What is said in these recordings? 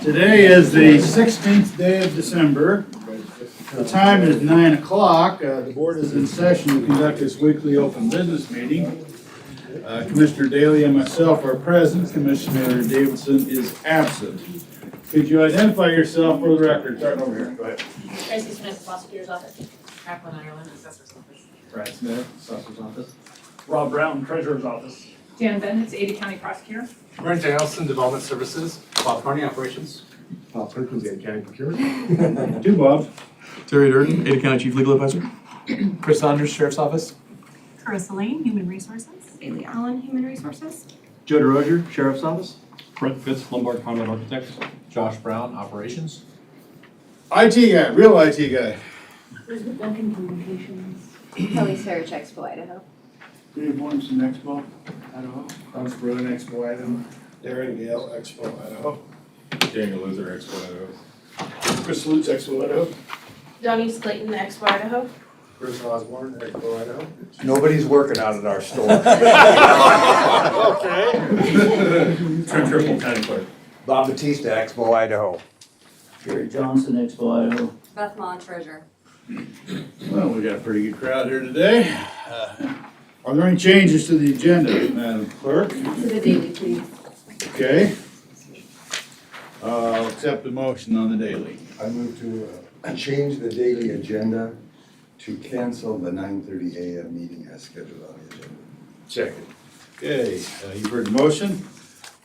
Today is the 16th day of December. The time is 9 o'clock. The board is in session to conduct this weekly open business meeting. Commissioner Daly and myself are present. Commissioner Davidson is absent. Could you identify yourself for the record? Starting over here. Go ahead. Tracy Smith, Prosecutor's Office. Kaplan Ireland, Assessor's Office. Brad Smith, Assessor's Office. Rob Brown, Treasurer's Office. Dan Bennett, Ada County Prosecutor. Brent Danielson, Development Services. Bob Carney, Operations. Bob Perkins, Ada County Procurement. Two Bobs. Terry Durden, Ada County Chief Legal Advisor. Chris Saunders, Sheriff's Office. Carissa Lane, Human Resources. Bailey Allen, Human Resources. Joe DeRozier, Sheriff's Office. Brent Fitz, Lombard Conrad Architects. Josh Brown, Operations. IT guy, real IT guy. Elizabeth Duncan, Communications. Kelly Sarich, Expo, Idaho. Dave Williams from Expo, Idaho. Hans Bruin, Expo, Idaho. Darren Gale, Expo, Idaho. Daniel Loser, Expo Idaho. Chris Lutz, Expo, Idaho. Donnie Slayton, Expo, Idaho. Chris Osborne, Expo, Idaho. Nobody's working out at our store. Trent Triple, County Clerk. Bob Batista, Expo, Idaho. Gary Johnson, Expo, Idaho. Beth Mullin, Treasurer. Well, we got a pretty good crowd here today. Are there any changes to the agenda, Madam Clerk? To the daily, please. Okay. I'll accept the motion on the daily. I move to change the daily agenda to cancel the 9:30 a.m. meeting as scheduled on the agenda. Second. Okay, you've heard the motion.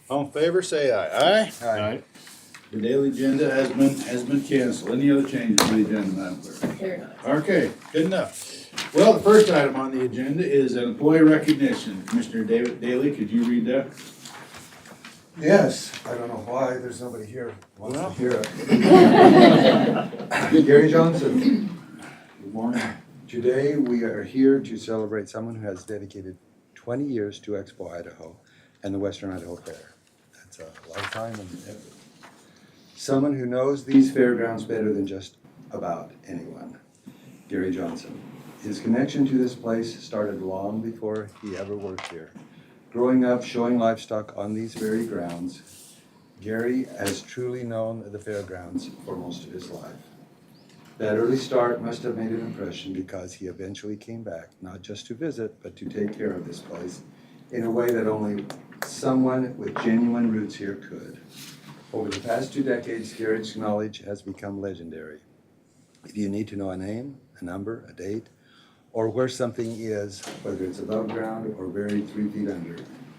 All in favor, say aye. Aye? Aye. The daily agenda has been canceled. Any other changes to the agenda, Madam Clerk? There you go. Okay, good enough. Well, the first item on the agenda is an employee recognition. Commissioner David Daly, could you read that? Yes, I don't know why, there's nobody here who wants Well. to hear it. Gary Johnson. Good morning. Today, we are here to celebrate someone who has dedicated 20 years to Expo Idaho and the Western Idaho Fair. That's a lot of time and effort. Someone who knows these fairgrounds better than just about anyone. Gary Johnson. His connection to this place started long before he ever worked here. Growing up showing livestock on these very grounds, Gary has truly known the fairgrounds for most of his life. That early start must have made an impression because he eventually came back, not just to visit, but to take care of this place in a way that only someone with genuine roots here could. Over the past 2 decades, Gary's knowledge has become legendary. If you need to know a name, a number, a date, or where something is, whether it's above ground or buried 3 feet under,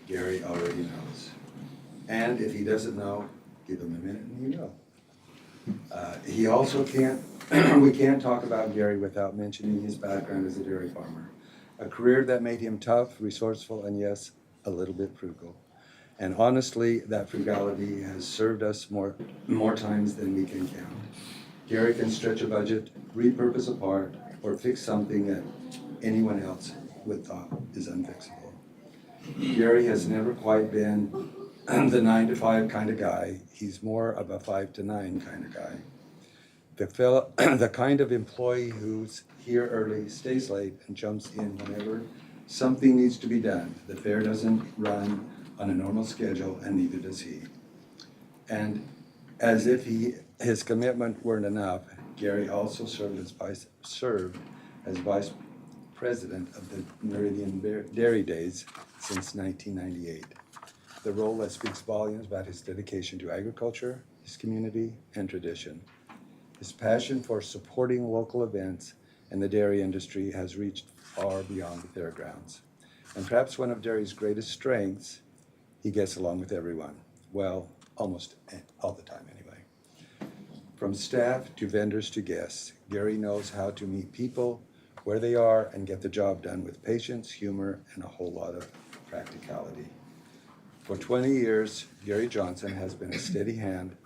Gary already knows. And if he doesn't know, give him a minute and he will. He also we can't talk about Gary without mentioning his background as a dairy farmer. A career that made him tough, resourceful, and yes, a little bit frugal. And honestly, that frugality has served us more times than we can count. Gary can stretch a budget, repurpose a part, or fix something that anyone else would thought is unfixable. Gary has never quite been the 9 to 5 kind of guy. He's more of a 5 to 9 kind of guy. The kind of employee who's here early, stays late, and jumps in whenever something needs to be done. The fair doesn't run on a normal schedule, and neither does he. And as if his commitment weren't enough, Gary also served as vice president of the Meridian Dairy Days since 1998. The role that speaks volumes about his dedication to agriculture, his community, and tradition. His passion for supporting local events and the dairy industry has reached far beyond the fairgrounds. And perhaps one of dairy's greatest strengths, he gets along with everyone. Well, almost all the time anyway. From staff to vendors to guests, Gary knows how to meet people where they are and get the job done with patience, humor, and a whole lot of practicality. For 20 years, Gary Johnson has been a steady hand,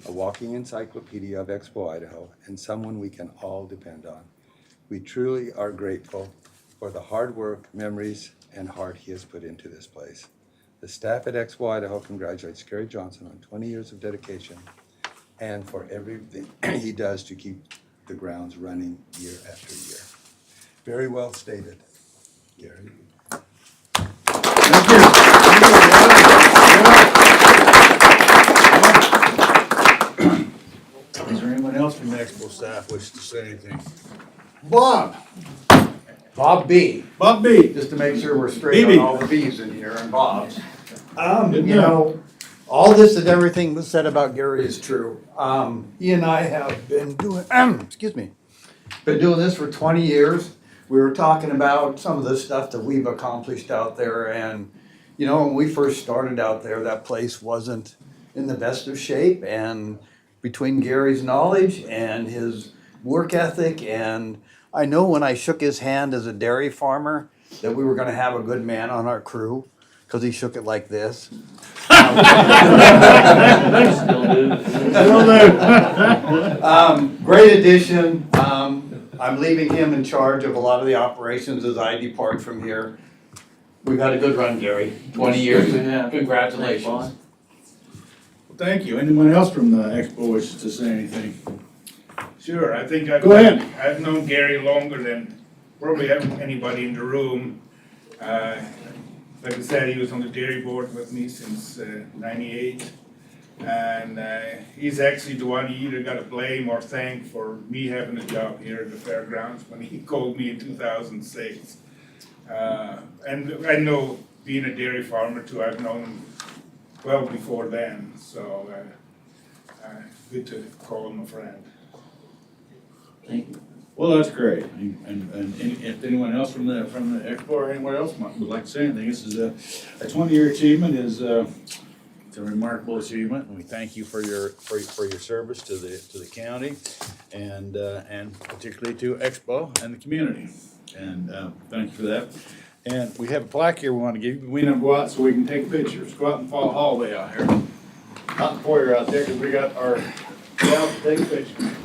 a walking encyclopedia of Expo Idaho, and someone we can all depend on. We truly are grateful for the hard work, memories, and heart he has put into this place. The staff at Expo Idaho congratulates Gary Johnson on 20 years of dedication and for everything he does to keep the grounds running year after year. Very well stated, Gary. Thank you. Expo staff wish to say anything? Bob B. Bob B. Just to make sure we're straight on BB. all the B's in here and Bob's. Good You enough. know, all this and everything was said about Gary is true. He and I have been doing, excuse me, been doing this for 20 years. We were talking about some of the stuff that we've accomplished out there, and you know, when we first started out there, that place wasn't in the best of shape, and between Gary's knowledge and his work ethic, and I know when I shook his hand as a dairy farmer that we were gonna have a good man on our crew, because he shook it like this. Great addition. I'm leaving him in charge of a lot of the operations as I depart from here. We've had a good run, Gary. 20 years. Congratulations. Well, thank you. Anyone else from the Expo wishes to say anything? Sure, I think Go ahead. I've known Gary longer than probably anybody in the room. Like I said, he was on the dairy board with me since '98. And he's actually the one he either got to blame or thank for me having a job here at the fairgrounds when he called me in 2006. And I know, being a dairy farmer too, I've known him well before then, so good to call him a friend. Thank you. Well, that's great. And if anyone else from the Expo or anyone else would like to say anything, this is a 20-year achievement is it's a remarkable achievement, and we thank you for your service to the county and particularly to Expo and the community. And thank you for that. And we have a plaque here we want to give you. We don't go out so we can take pictures. Go out and follow hallway out here. Not the foyer out there, because we got our gal to take pictures.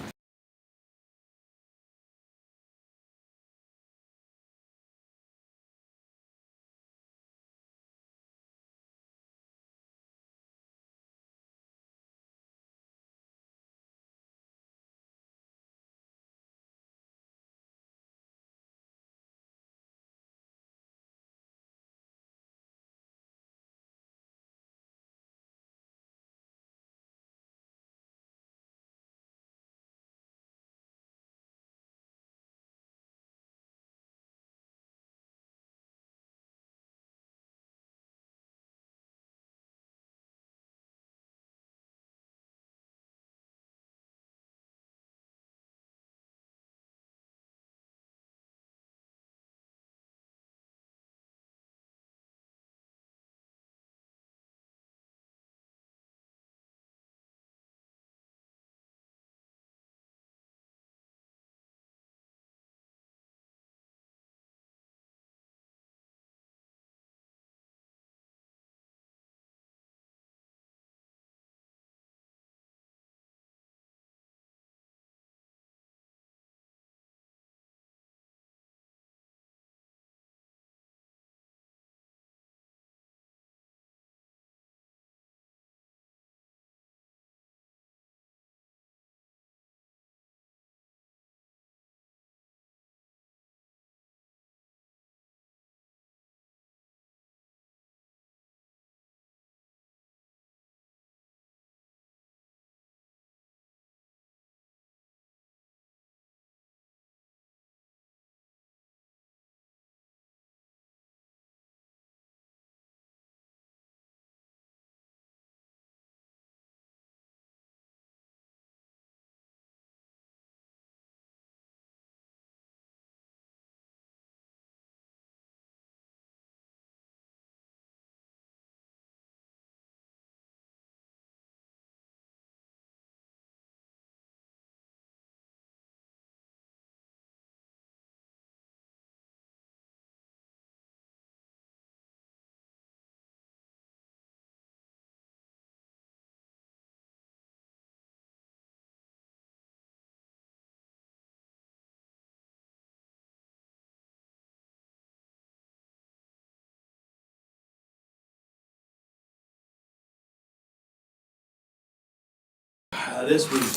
This was,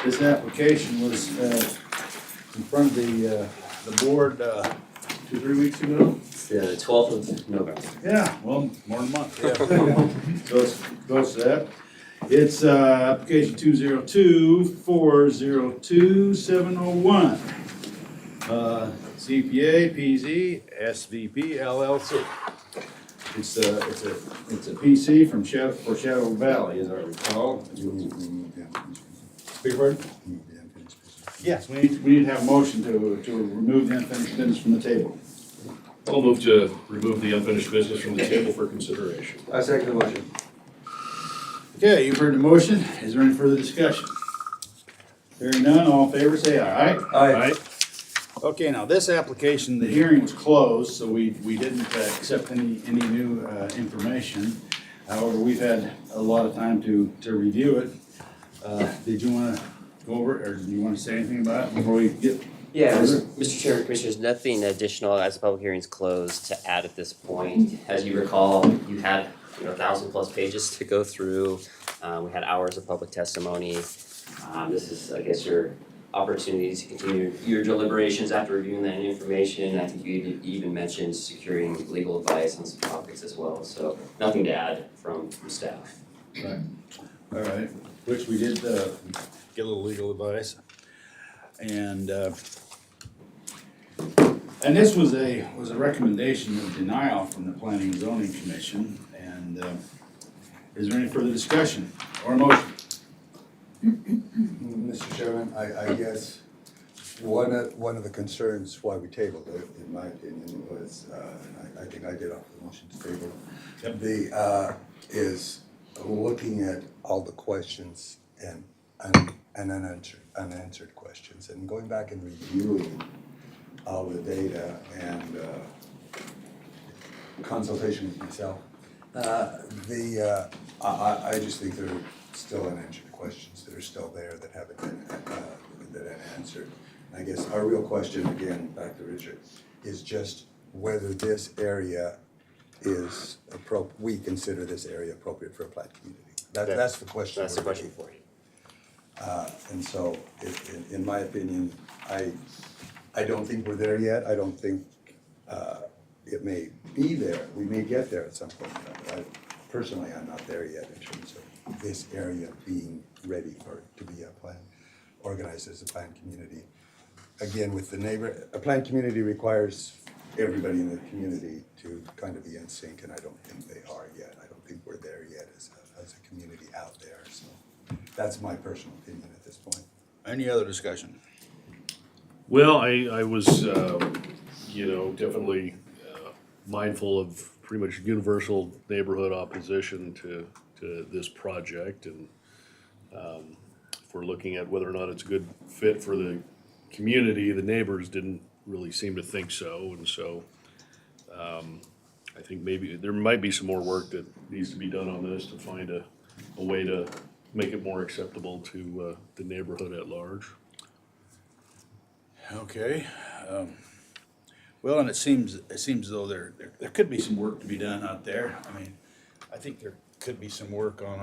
this application was in front of the board 2-3 weeks ago. Yeah, the 12th of November. Yeah, well, more than a month, yeah. Close to that. It's application 202-402-701. CPA PZ SVP LLC. It's a PC from Shadow Valley, as I recall. Beg your pardon? Yes, we need to have a motion to remove the unfinished business from the table. I'll move to remove the unfinished business from the table for consideration. I second the motion. Okay, you've heard the motion. Is there any further discussion? Hearing none, all in favor, say aye. Aye. Okay, now this application, the hearing was closed, so we didn't accept any new information. However, we've had a lot of time to review it. Did you want to go over it, or do you want to say anything about it before we get? Yeah, further? Mr. Chairman, Commissioners, nothing additional as the public hearing's closed to add at this point. As you recall, you had 1,000+ pages to go through. We had hours of public testimony. This is, I guess, your opportunity to continue your deliberations after reviewing that information. I think you even mentioned securing legal advice on some topics as well. So nothing to add from staff. Right. All right, which we did get a little legal advice. And this was a recommendation of denial from the Planning and Zoning Commission. And is there any further discussion or motion? Mr. Chairman, I guess one of the concerns why we tabled it, in my opinion, was, I think I did offer the motion to table. Yep. Is looking at all the questions and unanswered questions, and going back and reviewing all the data and consultation with myself. I just think there are still unanswered questions that are still there that haven't been answered. And I guess our real question, again, back to Richard, is just whether this area is we consider this area appropriate for a planned community. That's the question. That's the question for you. And so, in my opinion, I don't think we're there yet. I don't think it may be there. We may get there at some point. But personally, I'm not there yet in terms of this area being ready to be organized as a planned community. Again, with the a planned community requires everybody in the community to kind of be in sync, and I don't think they are yet. I don't think we're there yet as a community out there. So that's my personal opinion at this point. Any other discussion? Well, I was, definitely mindful of pretty much universal neighborhood opposition to this project. And if we're looking at whether or not it's a good fit for the community, the neighbors didn't really seem to think so. And so I think maybe there might be some more work that needs to be done on this to find a way to make it more acceptable to the neighborhood at large. Okay. Well, and it seems as though there could be some work to be done out there. I mean, I think there could be some work on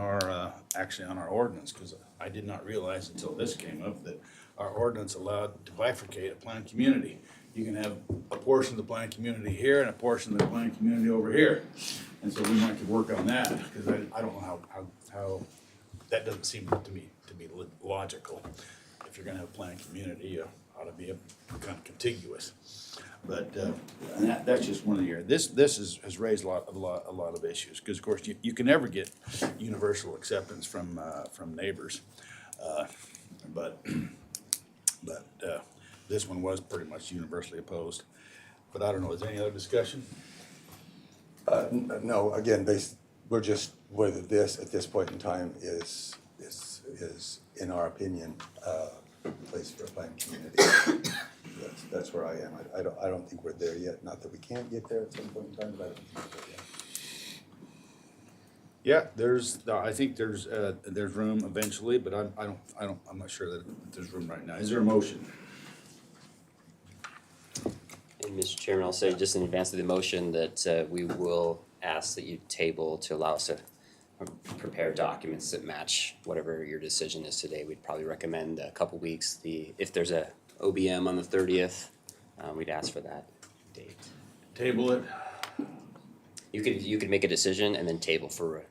actually on our ordinance, because I did not realize until this came up that our ordinance allowed to bifurcate a planned community. You can have a portion of the planned community here and a portion of the planned community over here. And so we might could work on that, because I don't know how that doesn't seem to me to be logical. If you're gonna have a planned community, you ought to be kind of contiguous. But and that's just one of the areas. This has raised a lot of issues, because of course you can never get universal acceptance from neighbors, but this one was pretty much universally opposed. But I don't know. Is there any other discussion? No. Again, we're just whether this at this point in time is in our opinion a place for a planned community. That's where I am. I don't think we're there yet. Not that we can't get there at some point in time, but I don't think we're there yet. Yeah, I think there's room eventually, but I'm not sure that there's room right now. Is there a motion? And Mr. Chairman, I'll say just in advance of the motion that we will ask that you table to allow us to prepare documents that match whatever your decision is today. We'd probably recommend a couple weeks. If there's a OBM on the 30th, we'd ask for that date. Table it. You could make a decision and then table for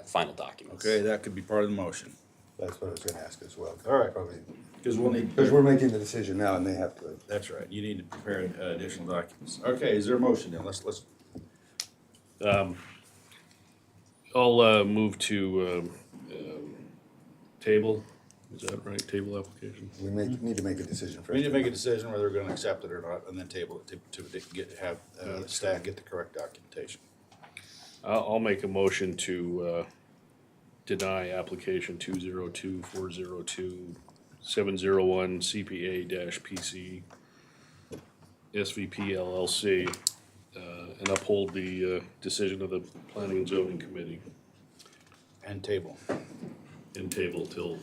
final documents. Okay, that could be part of the motion. That's what I was gonna ask as well. All right. Probably, Because we'll need, because we're making the decision now and they have to. that's right, you need to prepare additional documents. Okay, is there a motion then? Let's, I'll move to table, is that right, table application? We need to make a decision first. we need to make a decision whether we're gonna accept it or not, and then table it have the staff get the correct documentation. I'll make a motion to deny application 202-402-701 CPA-PC SVP LLC and uphold the decision of the Planning and Zoning Committee And table, and table till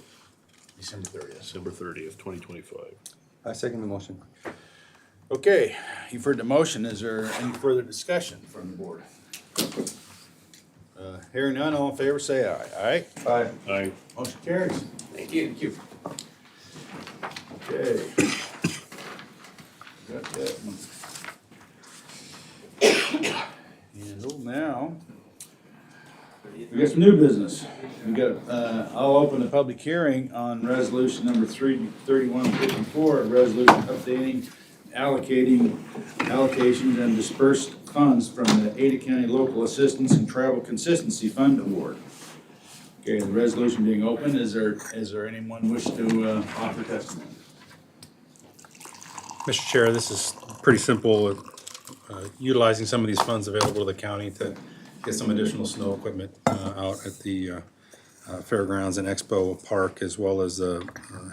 December 30th. December 30th, 2025. I second the motion. Okay, you've heard the motion. Is there any further discussion from the board? Hearing none, all in favor, say aye. Aye? Aye. Aye. Motion carries. Thank you. Thank you. Okay. Got that one. And now, we got some new business. We got, I'll open the public hearing on resolution number 3154, a resolution updating, allocations and dispersed funds from the Ada County Local Assistance and Travel Consistency Fund Award. Okay, the resolution being open, is there anyone wish to offer testimony? Mr. Chair, this is pretty simple, utilizing some of these funds available to the county to get some additional snow equipment out at the fairgrounds and Expo Park, as well as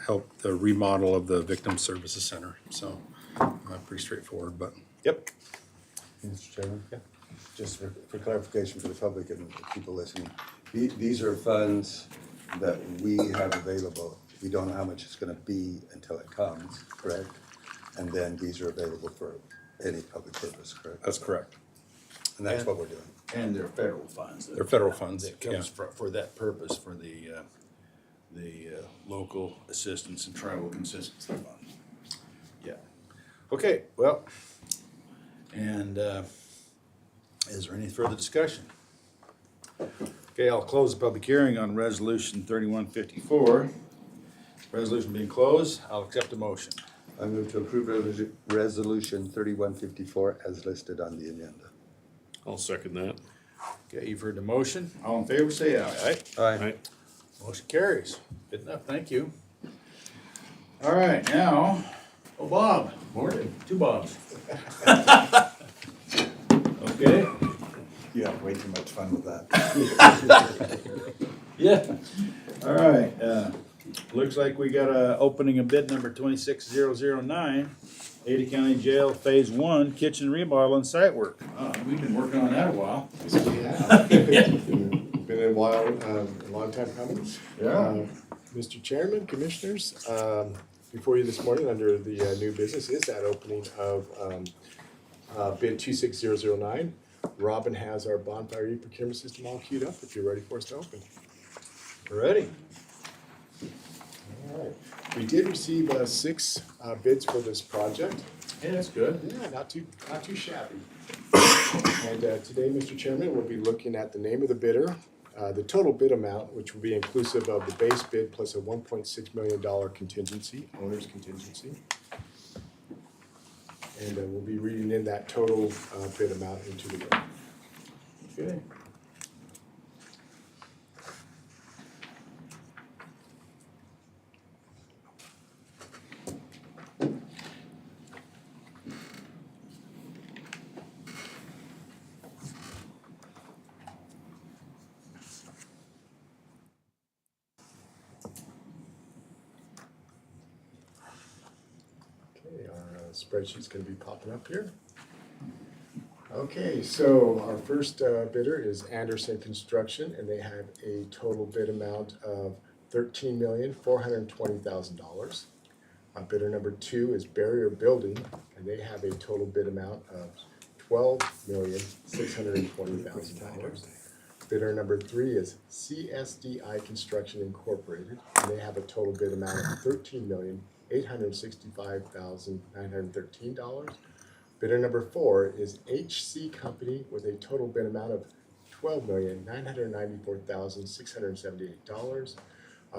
help the remodel of the Victim Services Center. So, pretty straightforward, but. Yep. Mr. Chairman? Just for clarification for the public and people listening, these are funds that we have available. We don't know how much it's gonna be until it comes, correct? And then these are available for any public purpose, correct? That's correct. And that's what we're doing. And they're federal funds. They're federal funds, That yeah. comes for that purpose, for the Local Assistance and Travel Consistency Fund. Yeah. Okay, well, and is there any further discussion? Okay, I'll close the public hearing on resolution 3154. Resolution being closed, I'll accept the motion. I move to approve resolution 3154 as listed on the agenda. I'll second that. Okay, you've heard the motion. All in favor, say aye. Aye? Aye. Motion carries. Good enough, thank you. All right, now, oh, Bob. Morning. Two Bobs. Okay. You have way too much fun with that. Yeah. All right, looks like we got a opening of bid number 26009, Ada County Jail Phase 1 kitchen remodel and site work. We've been working on that a while. Been a while, a long time coming. Yeah. Mr. Chairman, Commissioners, before you this morning under the new business is that opening of bid 26009. Robin has our bonfire e-procurement system all queued up if you're ready for us to open. We're ready. All right. We did receive 6 bids for this project. Yeah, that's good. Yeah, not too shabby. And today, Mr. Chairman, we'll be looking at the name of the bidder, the total bid amount, which will be inclusive of the base bid plus a $1.6 million contingency, owner's contingency. And we'll be reading in that total bid amount into the record. Okay. Okay, our spreadsheet's gonna be popping up here. Okay, so our first bidder is Anderson Construction, and they have a total bid amount of $13,420,000. Bidder number 2 is Barrier Building, and they have a total bid amount of $12,620,000. Bidder number 3 is CSDI Construction Incorporated, and they have a total bid amount of $13,865,913. Bidder number 4 is HC Company with a total bid amount of $12,994,678.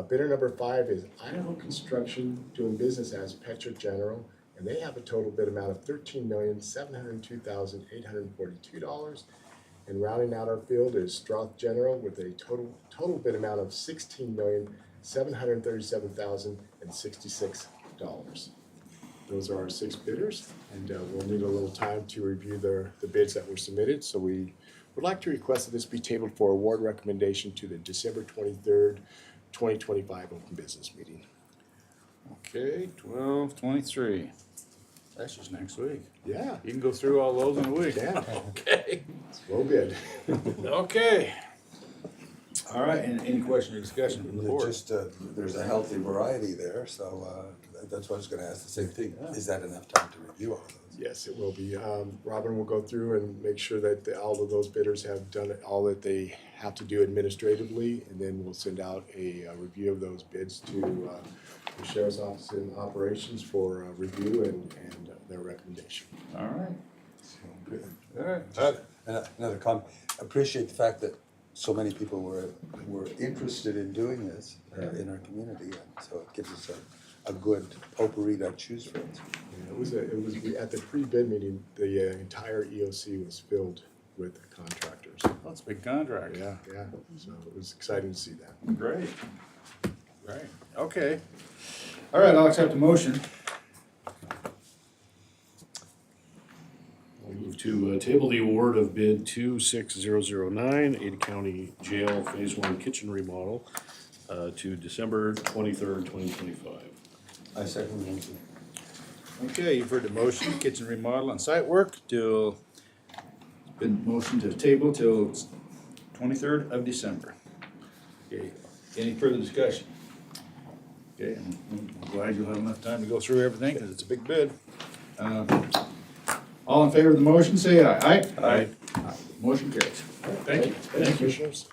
Bidder number 5 is Idaho Construction, doing business as Petra General, and they have a total bid amount of $13,702,842. And rounding out our field is Stroth General with a total bid amount of $16,737,066. Those are our 6 bidders, and we'll need a little time to review the bids that were submitted. So we would like to request that this be tabled for award recommendation to the December 23rd, 2025 open business meeting. Okay, 12/23. That's just next week. Yeah. You can go through all those in a week. Yeah. Okay. Well, good. Okay. All right, and any question or discussion from the board? Just, there's a healthy variety there, so that's why I was gonna ask the same thing. Is that enough time to review all of those? Yes, it will be. Robin will go through and make sure that all of those bidders have done all that they have to do administratively, and then we'll send out a review of those bids to the Sheriff's Office and Operations for review and their recommendation. All right. Good. All right. Another comment, appreciate the fact that so many people were interested in doing this in our community, and so it gives us a good potpourri to choose from. Yeah, it was at the pre-bid meeting, the entire EOC was filled with contractors. That's a big contract. Yeah, so it was exciting to see that. Great. Great. Okay. All right, I'll accept a motion. I'll move to table the award of bid 26009, Ada County Jail Phase 1 kitchen remodel to December 23rd, 2025. I second the motion. Okay, you've heard the motion, kitchen remodel and site work till, been motion to table till 23rd of December. Okay, any further discussion? Okay, I'm glad you'll have enough time to go through everything, because it's a big bid. All in favor of the motion, say aye. Aye. Motion carries. Thank you. Thank you, Commissioners.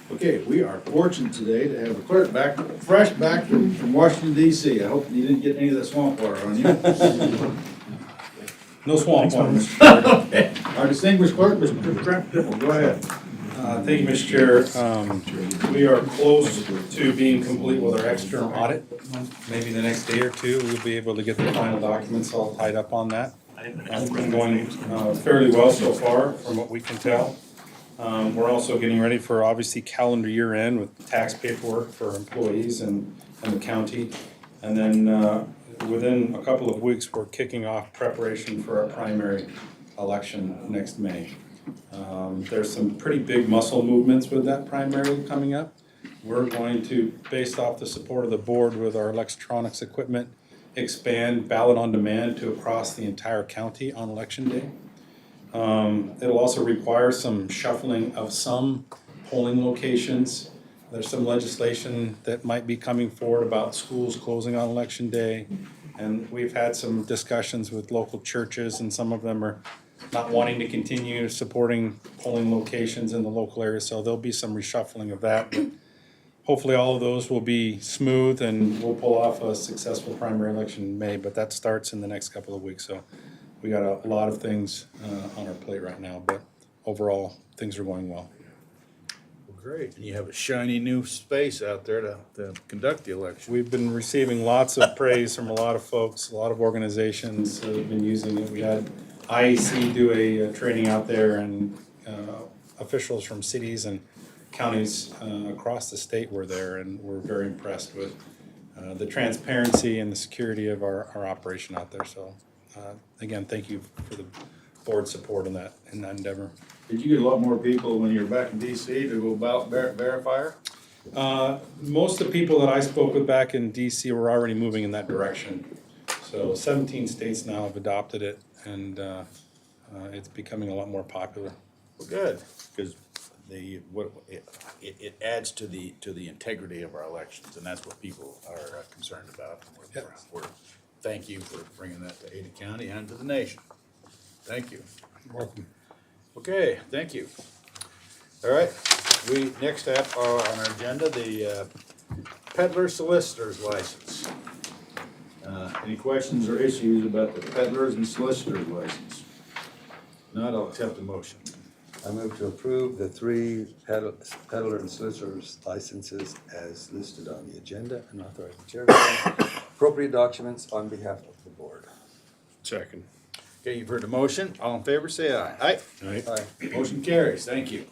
Okay, we are fortunate today to have a clerk fresh back from Washington DC. I hope you didn't get any of that swamp water on you. No swamp water. Okay. Our distinguished clerk, Mr. Trent Piffle, go ahead. Thank you, Mr. Chair. We are close to being complete with our external audit. Maybe the next day or two, we'll be able to get the final documents all tied up on that. It's been going fairly well so far, from what we can tell. We're also getting ready for obviously calendar year end with tax paperwork for employees and the county. And then within a couple of weeks, we're kicking off preparation for our primary election next May. There's some pretty big muscle movements with that primary coming up. We're going to, based off the support of the board with our electronics equipment, expand ballot on demand to across the entire county on election day. It'll also require some shuffling of some polling locations. There's some legislation that might be coming forward about schools closing on election day. And we've had some discussions with local churches, and some of them are not wanting to continue supporting polling locations in the local area. So there'll be some reshuffling of that. But hopefully all of those will be smooth and we'll pull off a successful primary election in May, but that starts in the next couple of weeks. So we got a lot of things on our plate right now, but overall things are going well. Great, and you have a shiny new space out there to conduct the election. We've been receiving lots of praise from a lot of folks, a lot of organizations that have been using it. We had IEC do a training out there, and officials from cities and counties across the state were there, and we're very impressed with the transparency and the security of our operation out there. So again, thank you for the board support in that endeavor. Did you get a lot more people when you were back in DC to go about verifier? Most of the people that I spoke with back in DC were already moving in that direction. So 17 states now have adopted it, and it's becoming a lot more popular. Well, good, because it adds to the integrity of our elections, and that's what people are concerned about. Thank you for bringing that to Ada County and to the nation. Thank you. You're welcome. Okay, thank you. All right, we next have on our agenda the peddler solicitor's license. Any questions or issues about the peddlers and solicitors license? Not, I'll accept the motion. I move to approve the 3 peddler and solicitor's licenses as listed on the agenda and authorize the chair to sign appropriate documents on behalf of the board. Second. Okay, you've heard the motion. All in favor, say aye. Aye. Aye. Aye. Motion carries. Thank you.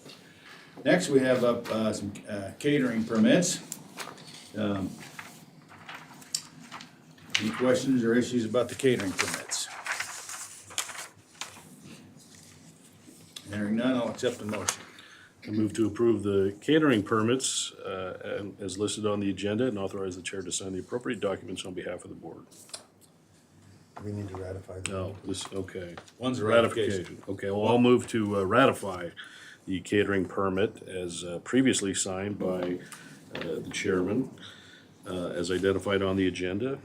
Next, we have up some catering permits. Any questions or issues about the catering permits? Hearing none, I'll accept the motion. I move to approve the catering permits as listed on the agenda and authorize the chair to sign the appropriate documents on behalf of the board. We need to ratify them. No, okay. One's a ratification. Okay, well, I'll move to ratify the catering permit as previously signed by the chairman, as identified on the agenda,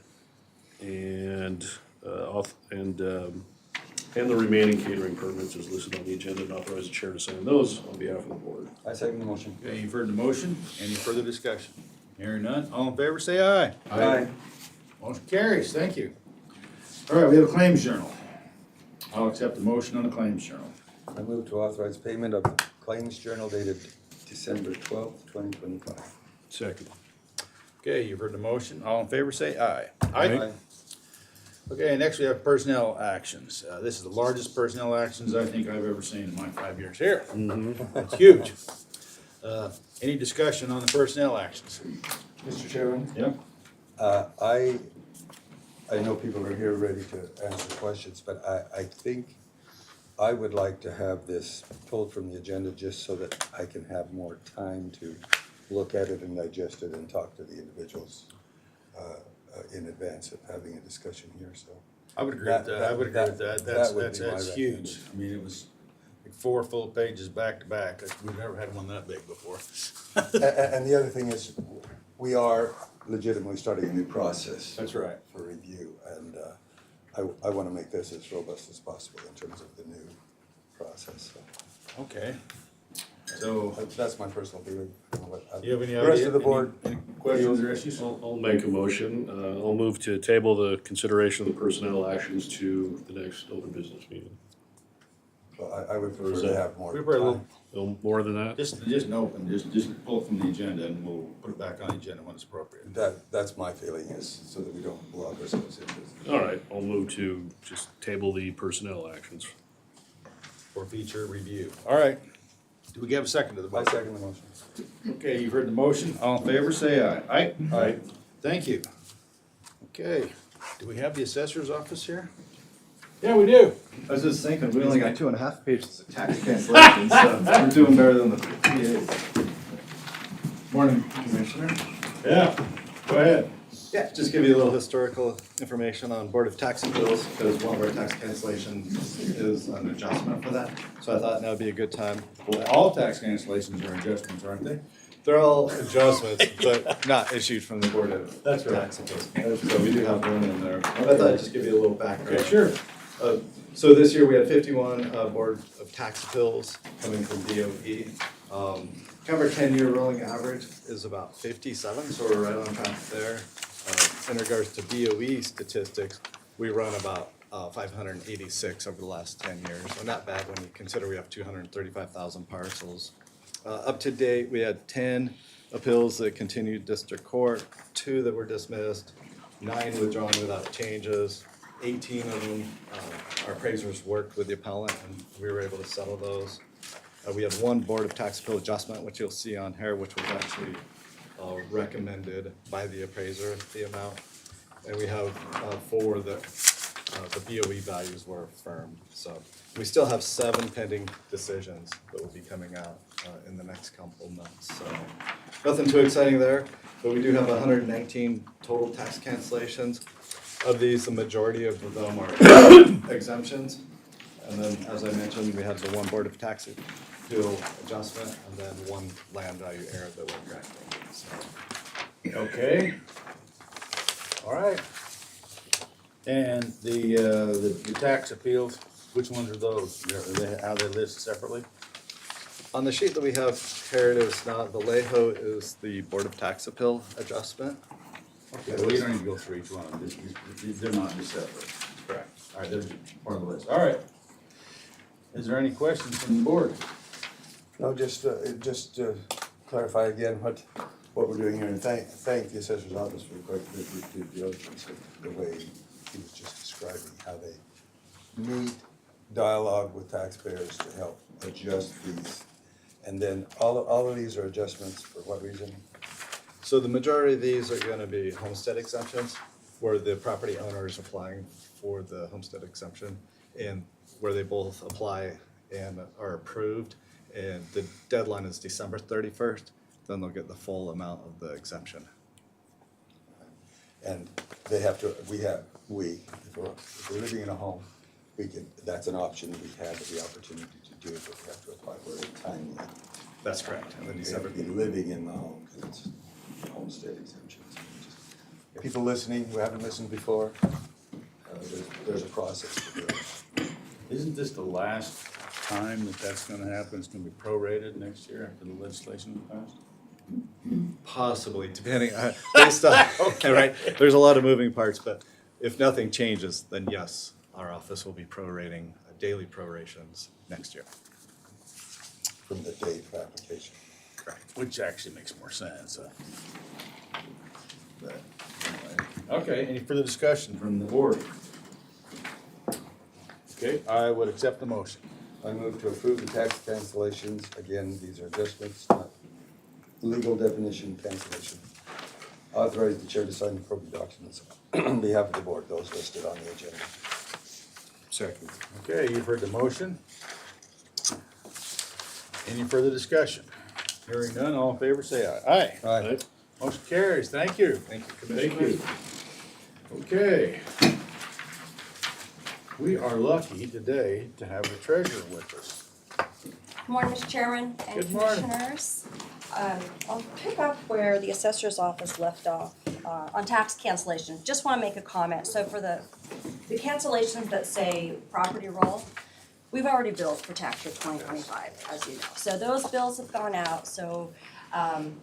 and the remaining catering permits as listed on the agenda, and authorize the chair to sign those on behalf of the board. I second the motion. Okay, you've heard the motion. Any further discussion? Hearing none, all in favor, say aye. Aye. Motion carries. Thank you. All right, we have a claims journal. I'll accept the motion on the claims journal. I move to authorize payment of the claims journal dated December 12th, 2025. Second. Okay, you've heard the motion. All in favor, say aye. Aye. Okay, next we have personnel actions. This is the largest personnel actions I think I've ever seen in my 5 years here. It's huge. Any discussion on the personnel actions? Mr. Chairman? Yeah. I know people are here ready to answer questions, but I think I would like to have this pulled from the agenda just so that I can have more time to look at it and digest it and talk to the individuals in advance of having a discussion here, so. I would agree with that. I would agree with that. That would be my That's huge. recommendation. I mean, it was like 4 full pages back to back. We've never had one that big before. And the other thing is, we are legitimately starting a new process. That's right. For review, and I want to make this as robust as possible in terms of the new process. So Okay. So, that's my personal feeling. I don't know what- do you have any The rest idea- of the board, any questions or issues? I'll make a motion. I'll move to table the consideration of the personnel actions to the next open business meeting. well, I would Or is prefer to that- have more We were a little, time. No more than that? just an open, just pull it from the agenda and we'll put it back on the agenda when it's appropriate. That's my feeling, is so that we don't block ourselves into. All right, I'll move to just table the personnel actions. For future review. All right. Do we have a second to the I motion? second the motion. Okay, you've heard the motion. All in favor, say aye. Aye? Aye. Thank you. Okay, do we have the assessor's office here? Yeah, we do. I was just thinking, we only got 2.5 pages of tax cancellations, so we're doing better than the PAs. Morning, Commissioner. Yeah, go ahead. Yeah, just give you a little historical information on Board of Tax Appeals, because one of our tax cancellations is an adjustment for that. So I thought now would be a good time. Well, all tax cancellations are adjustments, aren't they? They're all adjustments, but not issued from the Board of That's right. Tax Appeals. So we do have one in there. I thought I'd just give you a little background. Okay, sure. So this year we had 51 Board of Tax Appeals coming from DOE. Kind of our 10-year rolling average is about 57, so we're right on track there. In regards to DOE statistics, we run about 586 over the last 10 years. So not bad when you consider we have 235,000 parcels. Up to date, we had 10 appeals that continued district court, 2 that were dismissed, 9 withdrawn without changes. 18 of them, our appraisers worked with the appellant and we were able to settle those. We had 1 Board of Tax Appeal adjustment, which you'll see on here, which was actually recommended by the appraiser, the amount. And we have 4 that the BOE values were affirmed. So we still have 7 pending decisions that will be coming out in the next couple months. So nothing too exciting there, but we do have 119 total tax cancellations. Of these, the majority of them are exemptions. And then, as I mentioned, we had the 1 Board of Tax Appeal adjustment and then 1 land value error that we're correcting. So, Okay. All right. And the tax appeals, which ones are those? Are they listed separately? on the sheet that we have here, it is not, the LAHO is the Board of Tax Appeal adjustment. Okay, well, you don't need to go through each one, they're not just separate. Correct. All right, they're part of the list, all right. Is there any questions from the board? No, just to clarify again what we're doing here, and thank the assessor's office for the quick due diligence of the way he was just describing how they meet dialogue with taxpayers to help adjust these. And then all of these are adjustments for what reason? So the majority of these are gonna be homestead exemptions, where the property owner is applying for the homestead exemption, and where they both apply and are approved, and the deadline is December 31st, then they'll get the full amount of the exemption. And they have to, if we're living in a home, that's an option, we have the opportunity to do it, but we have to apply for it timely. That's correct, and then We have December. to be living in the home, because it's homestead exemptions. People listening who haven't listened before, there's a process to do it. Isn't this the last time that's gonna happen? It's gonna be prorated next year after the legislation is passed? Possibly, depending, based on, right, there's a lot of moving parts, but if nothing changes, then yes, our office will be prorating, daily prorations next year. From the date of application. Correct. Which actually makes more sense. But anyway. Okay, any further discussion from the board? Okay, I would accept the motion. I move to approve the tax cancellations. Again, these are adjustments, not legal definition cancellation. Authorize the chair to sign the appropriate documents on behalf of the board, those listed on the agenda. Second. Okay, you've heard the motion. Any further discussion? Hearing none, all in favor say aye. Aye. Aye. Motion carries. Thank you. Thank you, Commissioner. Thank you. Okay. We are lucky today to have the treasurer with us. Good morning, Mr. Chairman and Good morning. Commissioners. I'll pick up where the assessor's office left off on tax cancellation. Just want to make a comment. So for the cancellations that say property roll, we've already billed for tax year 2025, as you know. So those bills have gone out, so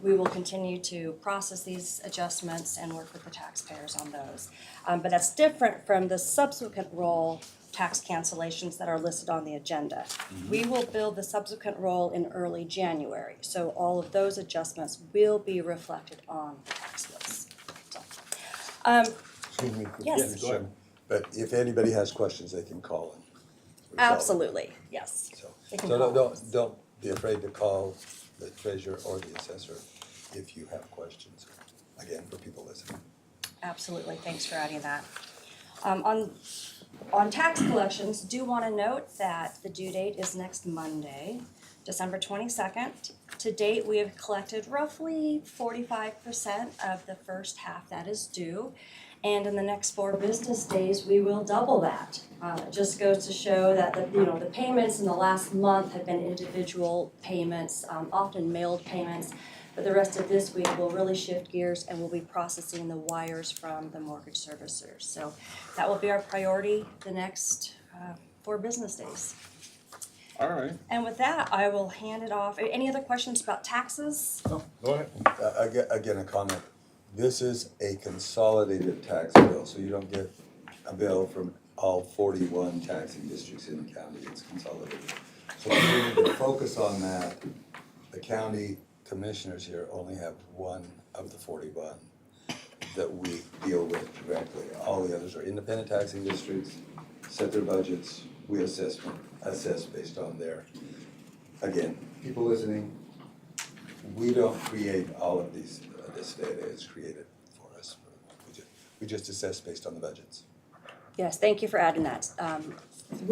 we will continue to process these adjustments and work with the taxpayers on those. But that's different from the subsequent roll tax cancellations that are listed on the agenda. We will bill the subsequent roll in early January, so all of those adjustments will be reflected on the tax bills. So, Excuse me. Yes. Go ahead. But if anybody has questions, they can call and resolve them. absolutely, yes. So They can so call. don't be afraid to call the treasurer or the assessor if you have questions, again, for people listening. Absolutely, thanks for adding that. On tax collections, do want to note that the due date is next Monday, December 22nd. To date, we have collected roughly 45% of the first half that is due. And in the next 4 business days, we will double that. It just goes to show that the payments in the last month have been individual payments, often mailed payments. But the rest of this week, we'll really shift gears and we'll be processing the wires from the mortgage servicers. So that will be our priority the next 4 business days. All right. And with that, I will hand it off. Any other questions about taxes? Go ahead. Again, a comment. This is a consolidated tax bill, so you don't get a bill from all 41 taxing districts in the county. It's consolidated. So we need to focus on that. The county commissioners here only have one of the 41 that we deal with directly. All the others are independent taxing districts, set their budgets, we assess based on their, again, people listening, we don't create all of this data is created for us. We just assess based on the budgets. Yes, thank you for adding that.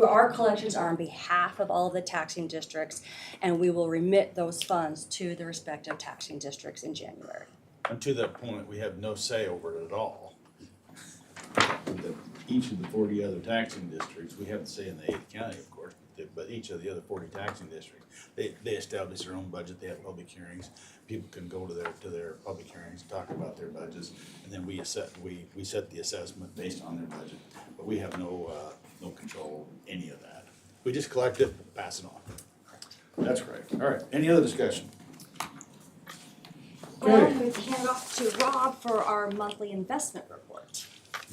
Our collections are on behalf of all of the taxing districts, and we will remit those funds to the respective taxing districts in January. And to that point, we have no say over it at all. Each of the 40 other taxing districts, we have the say in the Ada County, of course, but each of the other 40 taxing districts, they establish their own budget, they have public hearings. People can go to their public hearings, talk about their budgets, and then we set the assessment based on their budget. But we have no control over any of that. We just collect it, pass it on. That's right. All right, any other discussion? Well, Okay. we hand it off to Rob for our monthly investment report.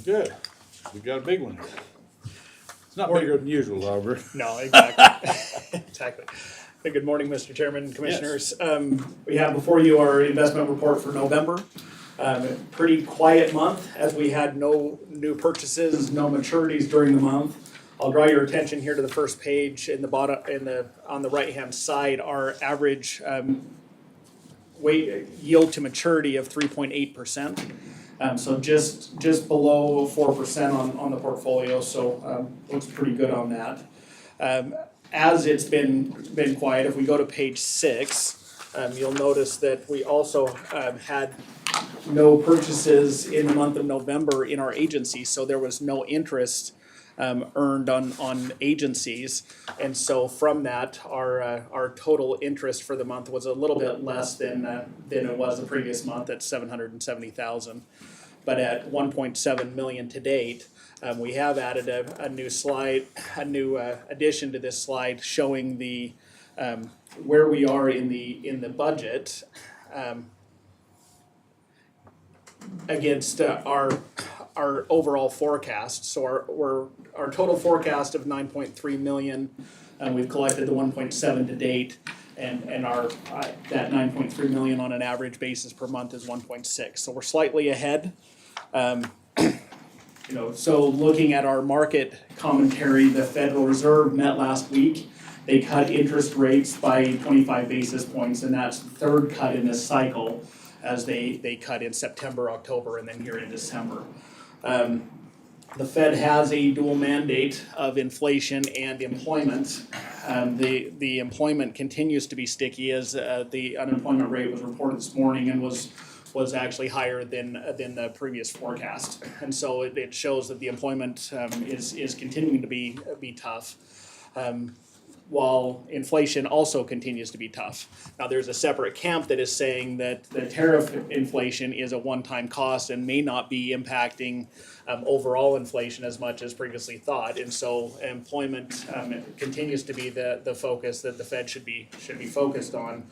Good. We've got a big one here. It's not bigger than usual, Robert. No, exactly. Exactly. Hey, good morning, Mr. Chairman, Commissioners. We have before you our investment report for November. Pretty quiet month as we had no new purchases, no maturities during the month. I'll draw your attention here to the first page in the bottom, on the right-hand side, our average yield to maturity of 3.8%. So just below 4% on the portfolio, so looks pretty good on that. As it's been quiet, if we go to page 6, you'll notice that we also had no purchases in the month of November in our agency, so there was no interest earned on agencies, and so from that, our total interest for the month was a little bit less than it was the previous month at $770,000, but at 1.7 million to date. We have added a new slide, a new addition to this slide showing the where we are in the budget against our overall forecast. So our total forecast of 9.3 million, we've collected the 1.7 to date, and our that 9.3 million on an average basis per month is 1.6. So we're slightly ahead. So looking at our market commentary, the Federal Reserve met last week. They cut interest rates by 25 basis points, and that's the third cut in this cycle, as they cut in September, October, and then here in December. The Fed has a dual mandate of inflation and employment. The employment continues to be sticky, as the unemployment rate was reported this morning and was actually higher than the previous forecast, and so it shows that the employment is continuing to be tough, while inflation also continues to be tough. Now, there's a separate camp that is saying that the tariff inflation is a one-time cost and may not be impacting overall inflation as much as previously thought, and so employment continues to be the focus that the Fed should be focused on.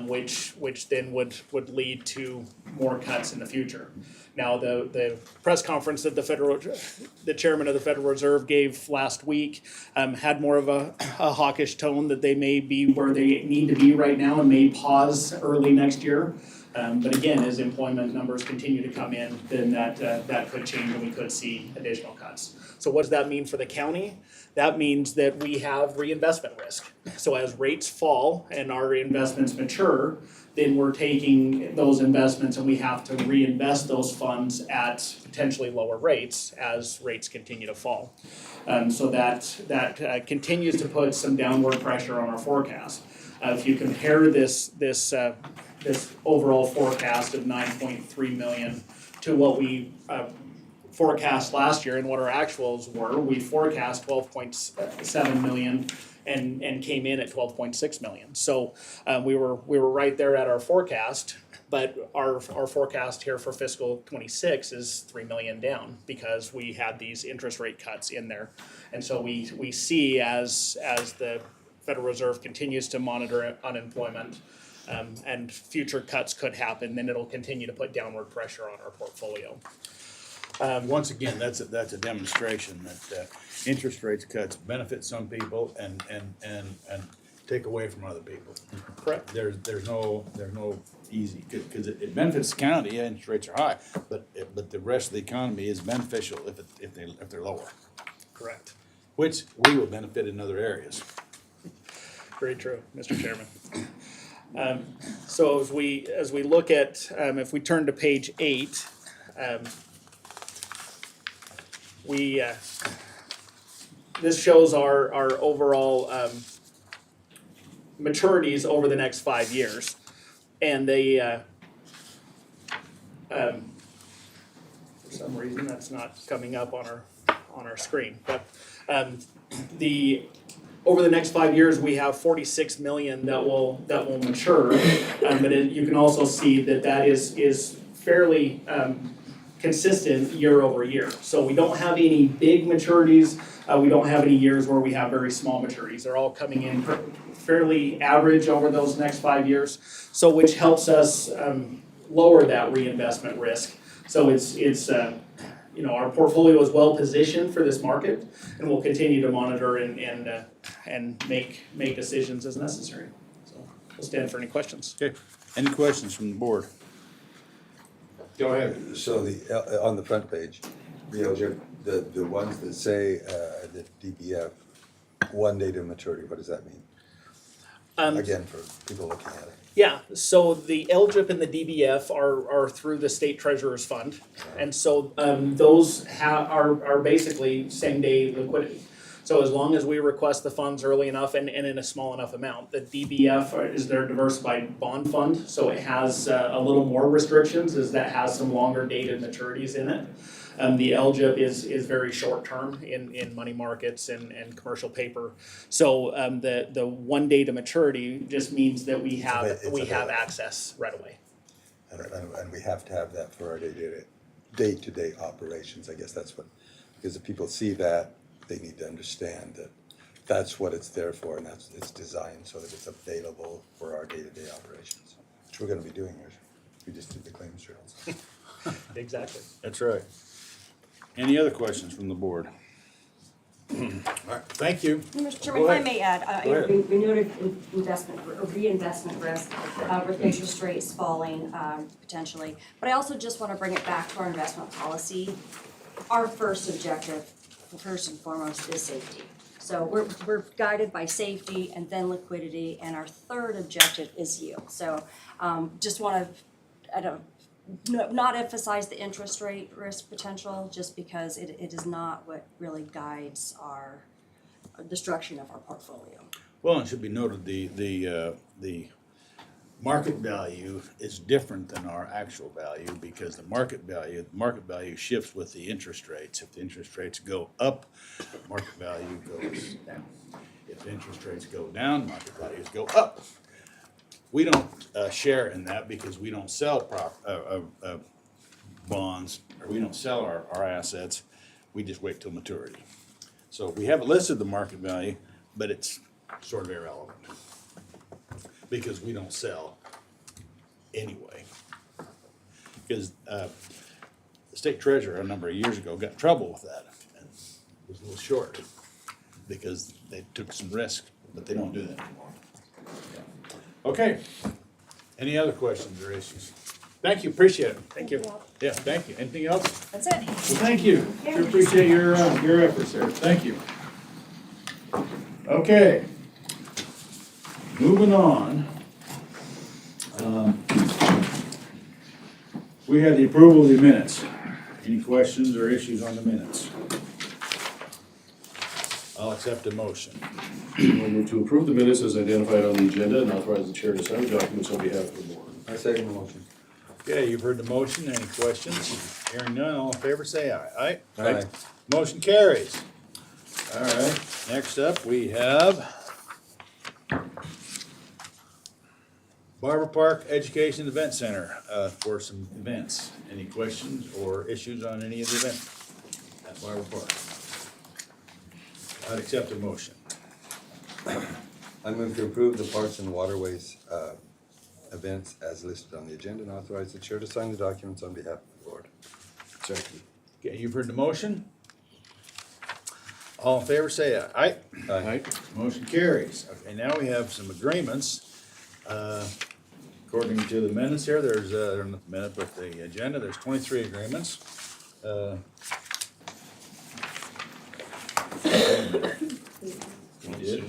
Which then would lead to more cuts in the future. Now, the press conference that the chairman of the Federal Reserve gave last week had more of a hawkish tone, that they may be where they need to be right now and may pause early next year. But again, as employment numbers continue to come in, then that could change and we could see additional cuts. So what does that mean for the county? That means that we have reinvestment risk. So as rates fall and our investments mature, then we're taking those investments and we have to reinvest those funds at potentially lower rates as rates continue to fall. So that continues to put some downward pressure on our forecast. If you compare this overall forecast of 9.3 million to what we forecast last year and what our actuals were, we forecast 12.7 million and came in at 12.6 million. So we were right there at our forecast, but our forecast here for fiscal 26 is 3 million down because we had these interest rate cuts in there. And so we see as the Federal Reserve continues to monitor unemployment, and future cuts could happen, then it'll continue to put downward pressure on our portfolio. Once again, that's a demonstration that interest rates cuts benefit some people and take away from other people. Correct. There's no easy, because it benefits the county. Interest rates are high, but the rest of the economy is beneficial if they're lower. Correct. Which we will benefit in other areas. Very true, Mr. Chairman. So as we look at, if we turn to page 8, this shows our overall maturities over the next 5 years, and they for some reason that's not coming up on our screen, but over the next 5 years, we have 46 million that will mature, but you can also see that is fairly consistent year over year. So we don't have any big maturities. We don't have any years where we have very small maturities. They're all coming in fairly average over those next 5 years. So which helps us lower that reinvestment risk. So it's you know, our portfolio is well positioned for this market, and we'll continue to monitor and make decisions as necessary. So we'll stand for any questions. Okay, any questions from the board? Go ahead. So on the front page, the ones that say the DBF, 1 day to maturity, what does that mean? Again, for people looking at it. Yeah, so the LGIP and the DBF are through the State Treasurer's Fund, and so those are basically same day liquidity. So as long as we request the funds early enough and in a small enough amount, the DBF is their diversified bond fund, so it has a little more restrictions, as that has some longer dated maturities in it. The LGIP is very short term in money markets and commercial paper. So the 1 day to maturity just means that we have access right away. And we have to have that for our day-to-day operations, I guess that's what, because if people see that, they need to understand that that's what it's there for, and it's designed so that it's available for our day-to-day operations, which we're gonna be doing here. We just did the claims trails. Exactly. That's right. Any other questions from the board? All right, thank you. Mr. Chairman, if I may add, Go ahead. we noted investment or reinvestment risk with interest rates falling potentially. But I also just want to bring it back to our investment policy. Our first objective, first and foremost, is safety. So we're guided by safety and then liquidity, and our third objective is yield. So just want to not emphasize the interest rate risk potential, just because it is not what really guides the structuring of our portfolio. Well, it should be noted, the market value is different than our actual value, because the market value shifts with the interest rates. If the interest rates go up, market value goes down. If interest rates go down, market values go up. We don't share in that because we don't sell bonds, or we don't sell our assets. We just wait till maturity. So we haven't listed the market value, but it's sort of irrelevant because we don't sell anyway. Because the state treasurer a number of years ago got in trouble with that and was a little short because they took some risk, but they don't do that anymore. Okay, any other questions or issues? Thank you, appreciate it. Thank you. Yeah, thank you. Anything else? That's it. Well, thank you. Sure appreciate your efforts there. Thank you. Okay. Moving on. We have the approval of the minutes. Any questions or issues on the minutes? I'll accept a motion. I'll move to approve the minutes as identified on the agenda and authorize the chair to sign the documents on behalf of the board. I second the motion. Okay, you've heard the motion. Any questions? Hearing none, all in favor say aye. Aye? Aye. Motion carries. All right, next up we have Barber Park Education Event Center for some events. Any questions or issues on any of the events at Barber Park? I'd accept a motion. I move to approve the Parks and Waterways events as listed on the agenda and authorize the chair to sign the documents on behalf of the board. Second. Okay, you've heard the motion. All in favor say aye. Aye. Motion carries. Okay, now we have some agreements. According to the minutes here, there's, not the minute, but the agenda, there's 23 agreements. We did.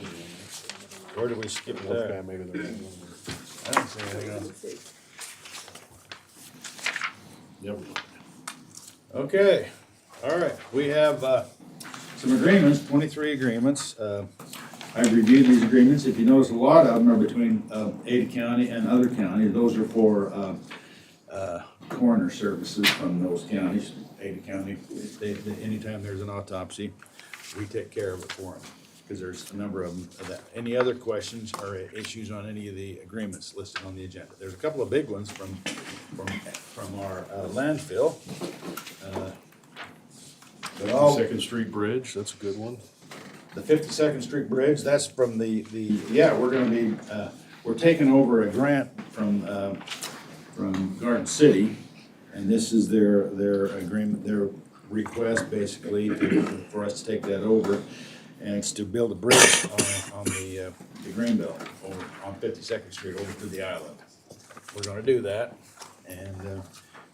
Where did we skip there? Maybe the wrong one. I don't see anything else. Yep. Okay, all right, we have some agreements, 23 agreements. I've reviewed these agreements. If you notice, a lot of them are between Ada County and other counties. Those are for coroner services from those counties. Ada County, anytime there's an autopsy, we take care of it for them, because there's a number of them of that. Any other questions or issues on any of the agreements listed on the agenda? There's a couple of big ones from our landfill. The Oh. 52nd Street Bridge, that's a good one. The 52nd Street Bridge, that's from we're gonna be, we're taking over a grant from Garden City, and this is their agreement, request basically for us to take that over. And it's to build a bridge on the grain belt over on 52nd Street over to the island. We're gonna do that, and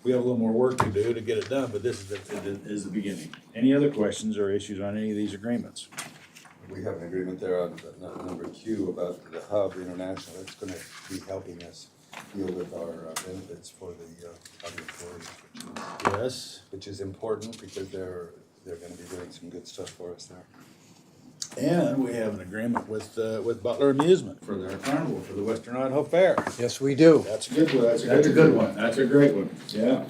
we have a little more work to do to get it done, but this is the beginning. Any other questions or issues on any of these agreements? We have an agreement there on number Q about the Hub International. It's gonna be helping us deal with our benefits for the other employees. Yes. Which is important because they're gonna be doing some good stuff for us there. And we have an agreement with Butler Amusement for their carnival for the Western Idaho Fair. Yes, we do. That's a good one. That's a good one. That's a great one. Yeah.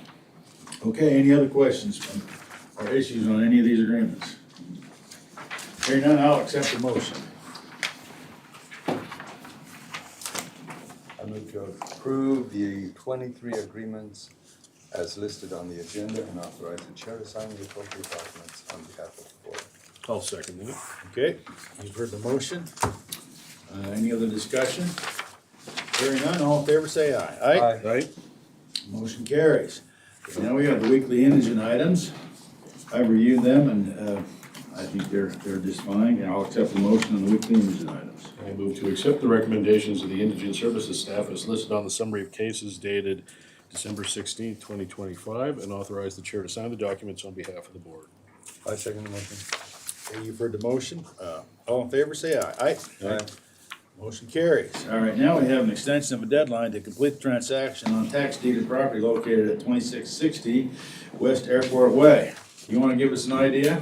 Okay, any other questions or issues on any of these agreements? Hearing none, I'll accept the motion. I move to approve the 23 agreements as listed on the agenda and authorize the chair to sign the appropriate documents on behalf of the board. I'll second that. Okay, you've heard the motion. Any other discussion? Hearing none, all in favor say aye. Aye? Right? Motion carries. Now we have the weekly indigent items. I reviewed them and I think they're just fine, and I'll accept the motion on the weekly indigent items. I move to accept the recommendations of the indigent services staff as listed on the summary of cases dated December 16th, 2025, and authorize the chair to sign the documents on behalf of the board. I second the motion. Okay, you've heard the motion. All in favor, say aye. Aye? Aye. Motion carries. All right, now we have an extension of a deadline to complete the transaction on tax deeded property located at 2660 West Airport Way. You want to give us an idea?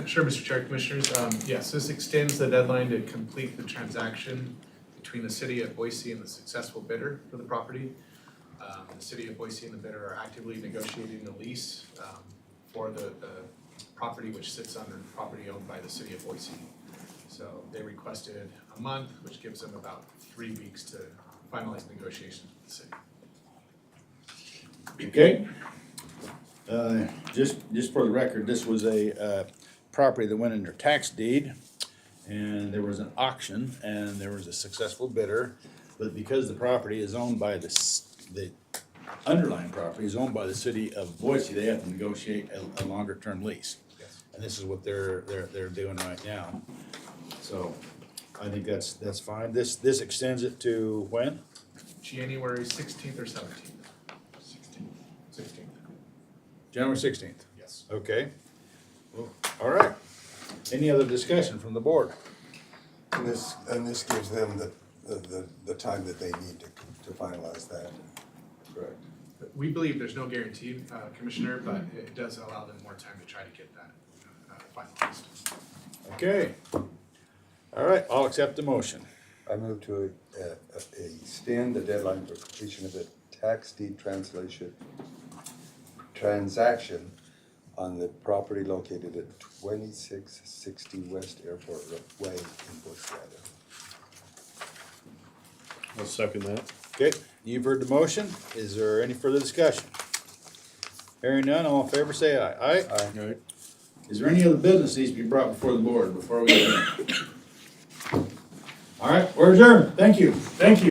Sure, Mr. Chair, Commissioners. Yes, this extends the deadline to complete the transaction between the city of Boise and the successful bidder for the property. The city of Boise and the bidder are actively negotiating the lease for the property which sits on the property owned by the city of Boise. So they requested a month, which gives them about 3 weeks to finalize negotiations with the city. Okay. Just for the record, this was a property that went under tax deed, and there was an auction, and there was a successful bidder, but because the property is owned by the underlying property is owned by the city of Boise, they have to negotiate a longer term lease. Yes. And this is what they're doing right now. So I think that's fine. This extends it to when? January 16th or 17th? 16th. January 16th. Yes. Okay. Well, all right. Any other discussion from the board? And this gives them the time that they need to finalize that. Correct. We believe there's no guarantee, Commissioner, but it does allow them more time to try to get that finalized. Okay. All right, I'll accept the motion. I move to extend the deadline for completion of the tax deed transaction on the property located at 2660 West Airport Way in Boise, Idaho. I'll second that. Okay, you've heard the motion. Is there any further discussion? Hearing none, all in favor say aye. Aye? Aye. Is there any other business needs to be brought before the board before we adjourn? All right, we're adjourned. Thank you. Thank you.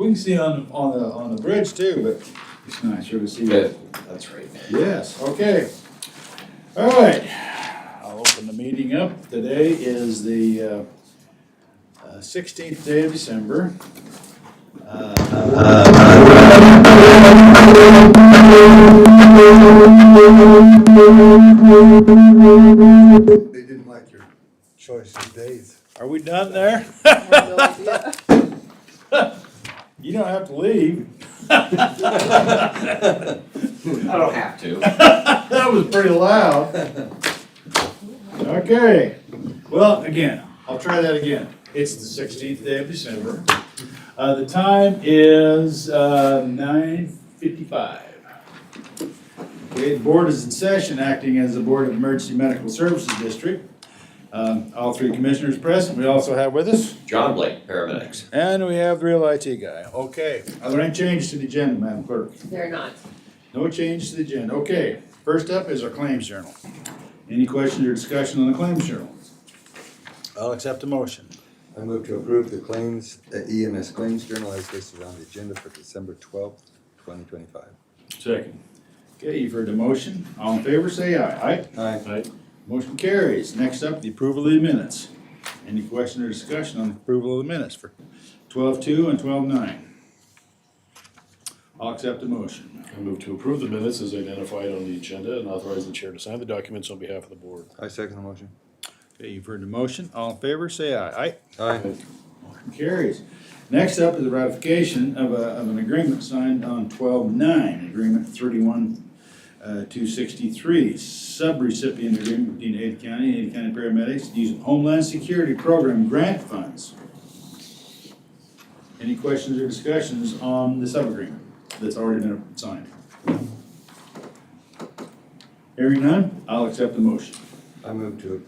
We can see on the bridge too, but it's nicer to see. Good, that's right. Yes, okay. All right, I'll open the meeting up. Today is the 16th day of December. They didn't like your choice of days. Are we done there? You don't have to leave. I don't have to. That was pretty loud. Okay, well, again, I'll try that again. It's the 16th day of December. The time is 9:55. Okay, the board is in session, acting as the Board of Emergency Medical Services District. All three commissioners present. We also have with us, John Blake, paramedics. and we have the real IT guy. Okay, are there any changes to the agenda, Madam Clerk? They're not. No changes to the agenda. Okay, first up is our claims journal. Any questions or discussion on the claims journal? I'll accept a motion. I move to approve the claims, EMS claims journal as listed on the agenda for December 12th, 2025. Second. Okay, you've heard the motion. All in favor, say aye. Aye? Aye. Motion carries. Next up, the approval of the minutes. Any question or discussion on the approval of the minutes for 12-2 and 12-9? I'll accept the motion. I move to approve the minutes as identified on the agenda and authorize the chair to sign the documents on behalf of the board. I second the motion. Okay, you've heard the motion. All in favor, say aye. Aye? Aye. Motion carries. Next up is the ratification of an agreement signed on 12-9, Agreement 31-263, subrecipient agreement between Ada County and Ada County paramedics using Homeland Security Program grant funds. Any questions or discussions on the sub-agreement that's already been signed? Hearing none, I'll accept the motion. I move to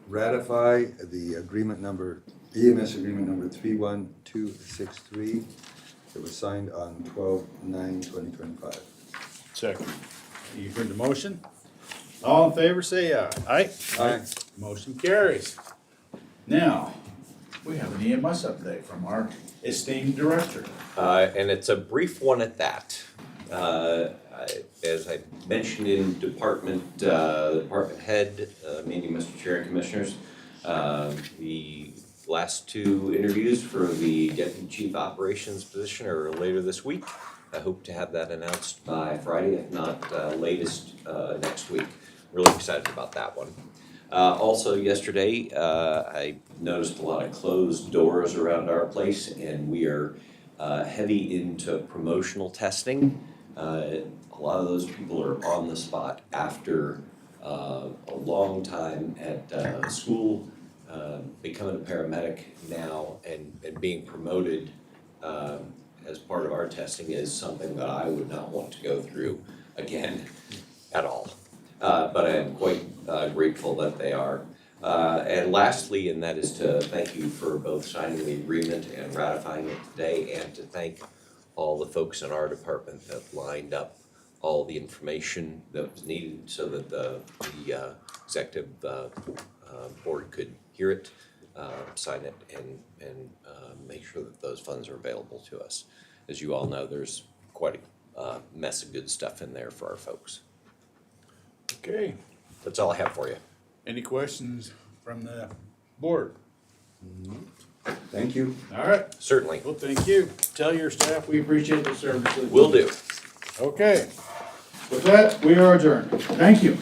ratify the agreement number, EMS agreement number 31263 that was signed on 12/9/2025. Second. You've heard the motion. All in favor, say aye. Aye? Aye. Motion carries. Now, we have an EMS update from our esteemed director. And it's a brief one at that. As I mentioned in department head meeting, Mr. Chair and Commissioners, the last two interviews for the Deputy Chief Operations position are later this week. I hope to have that announced by Friday, if not latest next week. Really excited about that one. Also yesterday, I noticed a lot of closed doors around our place, and we are heavy into promotional testing. A lot of those people are on the spot after a long time at school, becoming a paramedic now and being promoted as part of our testing is something that I would not want to go through again at all. But I am quite grateful that they are. And lastly, and that is to thank you for both signing the agreement and ratifying it today, and to thank all the folks in our department that lined up all the information that was needed so that the executive board could hear it, sign it, and make sure that those funds are available to us. As you all know, there's quite a mess of good stuff in there for our folks. Okay. That's all I have for you. Any questions from the board? Thank you. All right. Certainly. Well, thank you. Tell your staff we appreciate their services. Will do. Okay. With that, we are adjourned. Thank you.